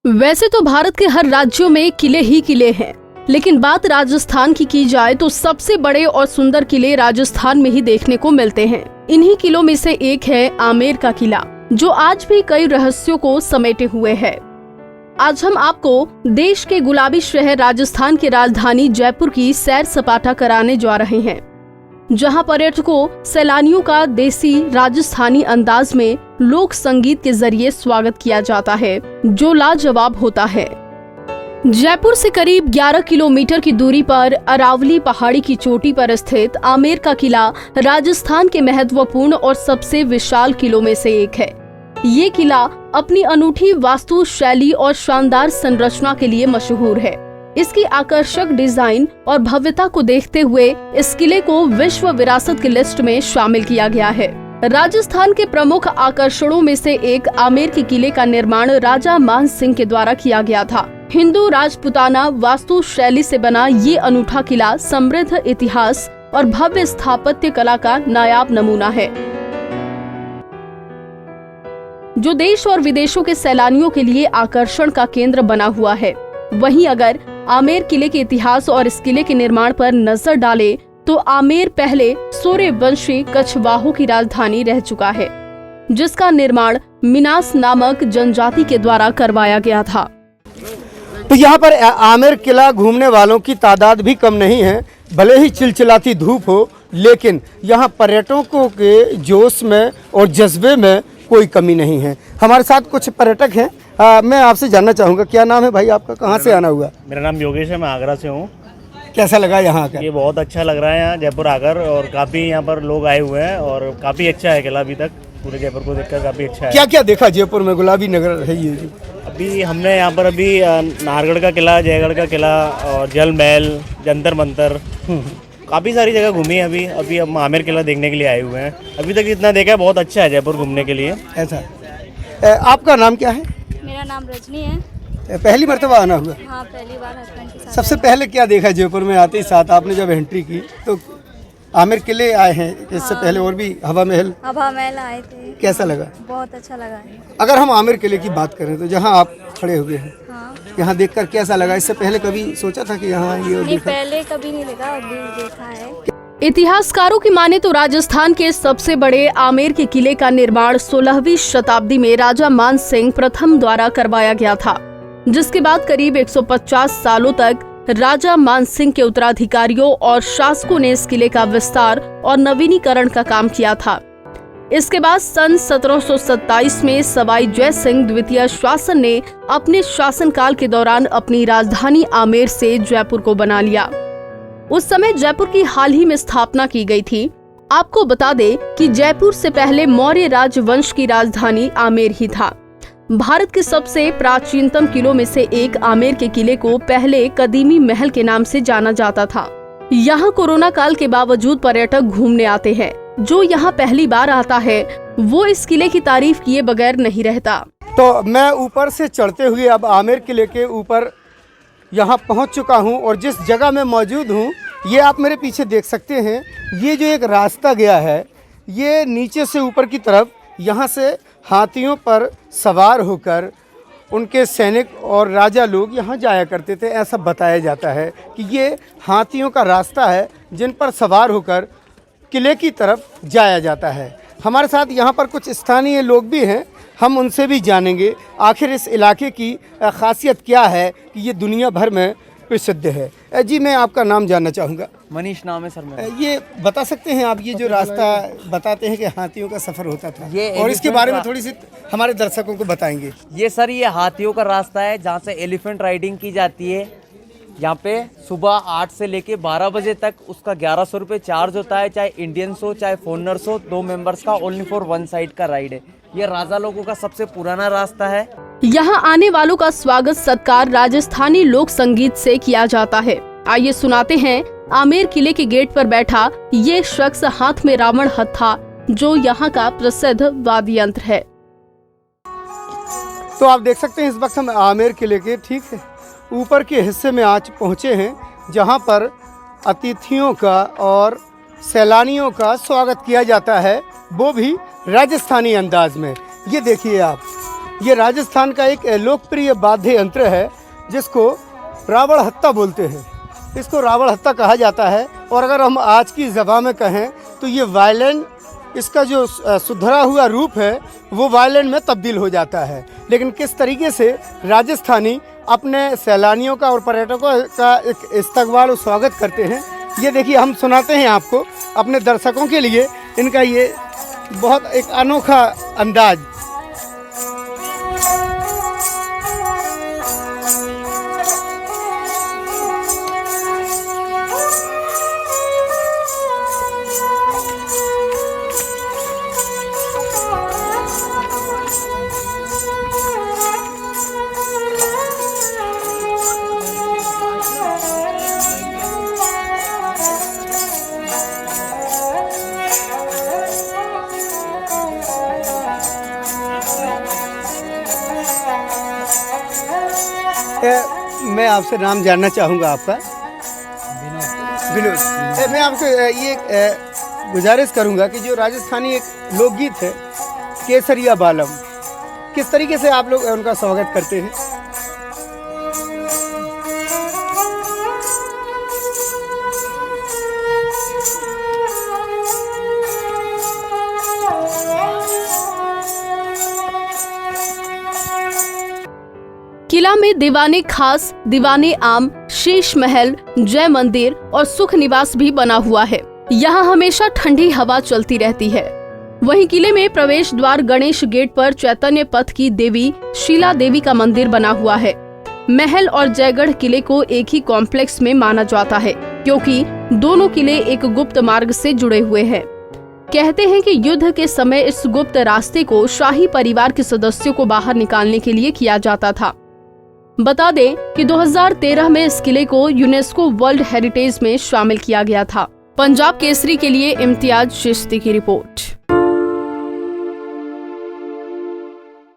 वैसे तो भारत के हर राज्यों में किले ही किले हैं, लेकिन बात राजस्थान की जाए तो सबसे बड़े और सुंदर किले राजस्थान में ही देखने को मिलते हैं। इन्हीं किलों में से एक है आमेर का किला, जो आज भी कई रहस्यों को समेटे हुए है। आज हम आपको देश के गुलाबी शहर राजस्थान की राजधानी जयपुर की सैर सपाटा कराने जा रहे हैं, जहां पर्यटकों सैलानियों का देसी राजस्थानी अंदाज में लोक संगीत के जरिए स्वागत किया जाता है, जो लाजवाब होता है। जयपुर से करीब 11 किलोमीटर की दूरी पर अरावली पहाड़ी की चोटी पर स्थित आमेर का किला राजस्थान के महत्वपूर्ण और सबसे विशाल किलों में से एक है। ये किला अपनी अनूठी वास्तु शैली और शानदार संरचना के लिए मशहूर है। इसकी आकर्षक डिजाइन और भव्यता को देखते हुए इस किले को विश्व विरासत की लिस्ट में शामिल किया गया है। राजस्थान के प्रमुख आकर्षणों में से एक आमेर के किले का निर्माण राजा मान सिंह के द्वारा किया गया था। हिंदू राजपुताना वास्तु शैली से बना ये अनूठा किला समृद्ध इतिहास और भव्य स्थापत्य कला का नायाब नमूना है, जो देश और विदेशों के सैलानियों के लिए आकर्षण का केंद्र बना हुआ है। वहीं अगर आमेर किले के इतिहास और इस किले के निर्माण पर नजर डालें, तो आमेर पहले सूर्यवंशी कछवाहों की राजधानी रह चुका है, जिसका निर्माण मिनास नामक जनजाति के द्वारा करवाया गया था। तो यहाँ पर आमेर किला घूमने वालों की तादाद भी कम नहीं है। भले ही चिलचिलाती धूप हो, लेकिन यहाँ पर्यटकों के जोश में और जज्बे में कोई कमी नहीं है। हमारे साथ कुछ पर्यटक हैं। मैं आपसे जानना चाहूँगा, क्या नाम है भाई आपका, कहाँ से आना हुआ? मेरा नाम योगेश है, मैं आगरा से हूँ। कैसा लगा यहाँ आकर? ये बहुत अच्छा लग रहा है यहाँ जयपुर आकर, और काफ़ी यहाँ पर लोग आए हुए हैं और काफ़ी अच्छा है किला। अभी तक पूरे जयपुर को देखकर काफ़ी अच्छा है। क्या क्या देखा जयपुर में? गुलाबी नगर है ये जो। अभी हमने यहाँ पर नाहरगढ़ का किला, जयगढ़ का किला और जल महल, जंतर मंतर, काफ़ी सारी जगह घूमी है। अभी हम आमेर किला देखने के लिए आए हुए हैं। अभी तक जितना देखा है बहुत अच्छा है जयपुर घूमने के लिए। ऐसा आपका नाम क्या है? मेरा नाम रजनी है। पहली मर्तबा आना हुआ? हाँ, पहली बार हस्बैंड के साथ। सबसे पहले क्या देखा जयपुर में आते ही साथ आपने जब एंट्री की? तो आमेर किले आए हैं, इससे पहले और भी हवा महल आए थे। कैसा लगा? बहुत अच्छा लगा है। अगर हम आमेर किले की बात करें तो जहाँ आप खड़े हुए हैं, हाँ। यहाँ देखकर कैसा लगा? इससे पहले कभी सोचा था कि यहाँ ये नहीं, पहले कभी नहीं देखा, अभी देखा है। इतिहासकारों की माने तो राजस्थान के सबसे बड़े आमेर के किले का निर्माण 16वीं शताब्दी में राजा मान सिंह प्रथम द्वारा करवाया गया था, जिसके बाद करीब 150 सालों तक राजा मान सिंह के उत्तराधिकारियों और शासकों ने इस किले का विस्तार और नवीनीकरण का काम किया था। इसके बाद सन 1727 में सवाई जय सिंह द्वितीय शासन ने अपने शासनकाल के दौरान अपनी राजधानी आमेर से जयपुर को बना लिया। उस समय जयपुर की हाल ही में स्थापना की गई थी। आपको बता दें कि जयपुर से पहले मौर्य राजवंश की राजधानी आमेर ही था। भारत के सबसे प्राचीनतम किलों में से एक आमेर के किले को पहले कदीमी महल के नाम से जाना जाता था। यहाँ कोरोना काल के बावजूद पर्यटक घूमने आते हैं। जो यहाँ पहली बार आता है वो इस किले की तारीफ किए बगैर नहीं रहता। तो मैं ऊपर से चढ़ते हुए अब आमेर किले के ऊपर यहाँ पहुँच चुका हूँ, और जिस जगह मैं मौजूद हूँ ये आप मेरे पीछे देख सकते हैं। ये जो एक रास्ता गया है, ये नीचे से ऊपर की तरफ, यहाँ से हाथियों पर सवार होकर उनके सैनिक और राजा लोग यहाँ जाया करते थे। ऐसा बताया जाता है कि ये हाथियों का रास्ता है जिन पर सवार होकर किले की तरफ जाया जाता है। हमारे साथ यहाँ पर कुछ स्थानीय लोग भी हैं, हम उनसे भी जानेंगे आखिर इस इलाके की खासियत क्या है कि ये दुनिया भर में प्रसिद्ध है। जी, मैं आपका नाम जानना चाहूँगा। मनीष नाम है सर मेरा। ये बता सकते हैं आप, ये जो रास्ता बताते हैं कि हाथियों का सफ़र होता था, और इसके बारे में थोड़ी सी हमारे दर्शकों को बताएंगे? ये सर, ये हाथियों का रास्ता है जहाँ से एलिफेंट राइडिंग की जाती है। यहाँ पे सुबह 8 से लेके 12 बजे तक उसका 1100 रुपये चार्ज होता है, चाहे इंडियंस हो चाहे फॉरेनर्स हो, 2 मेंबर्स का, ओनली फॉर 1 साइड का राइड है। ये राजा लोगों का सबसे पुराना रास्ता है। यहाँ आने वालों का स्वागत सत्कार राजस्थानी लोक संगीत से किया जाता है। आइए सुनाते हैं आमेर किले के गेट पर बैठा ये शख्स हाथ में रावण हत्था, जो यहाँ का प्रसिद्ध वाद्य यंत्र है। तो आप देख सकते हैं इस वक्त हम आमेर किले के ठीक है ऊपर के हिस्से में आज पहुँचे हैं, जहाँ पर अतिथियों का और सैलानियों का स्वागत किया जाता है, वो भी राजस्थानी अंदाज में। ये देखिए आप, ये राजस्थान का एक लोकप्रिय वाद्य यंत्र है जिसको रावण हत्ता बोलते हैं। इसको रावण हत्ता कहा जाता है और अगर हम आज की ज़बान में कहें तो ये वायलिन, इसका जो सुधरा हुआ रूप है वो वायलिन में तब्दील हो जाता है। लेकिन किस तरीके से राजस्थानी अपने सैलानियों का और पर्यटकों का एक इस्तकबाल और स्वागत करते हैं, ये देखिए हम सुनाते हैं आपको अपने दर्शकों के लिए इनका ये बहुत एक अनोखा अंदाज। मैं आपसे नाम जानना चाहूँगा आपका। विनोद। मैं आपको ये गुजारिश करूँगा कि जो राजस्थानी एक लोकगीत है केसरिया बालम, किस तरीके से आप लोग उनका स्वागत करते हैं? किला में दीवाने खास, दीवाने आम, शीश महल, जय मंदिर और सुख निवास भी बना हुआ है। यहाँ हमेशा ठंडी हवा चलती रहती है। वहीं किले में प्रवेश द्वार गणेश गेट पर चैतन्य पथ की देवी शीला देवी का मंदिर बना हुआ है। महल और जयगढ़ किले को एक ही कॉम्प्लेक्स में माना जाता है क्योंकि दोनों किले एक गुप्त मार्ग से जुड़े हुए हैं। कहते हैं कि युद्ध के समय इस गुप्त रास्ते को शाही परिवार के सदस्यों को बाहर निकालने के लिए किया जाता था। बता दें कि 2013 में इस किले को यूनेस्को वर्ल्ड हेरिटेज में शामिल किया गया था। पंजाब केसरी के लिए इम्तियाज चिश्ती की रिपोर्ट।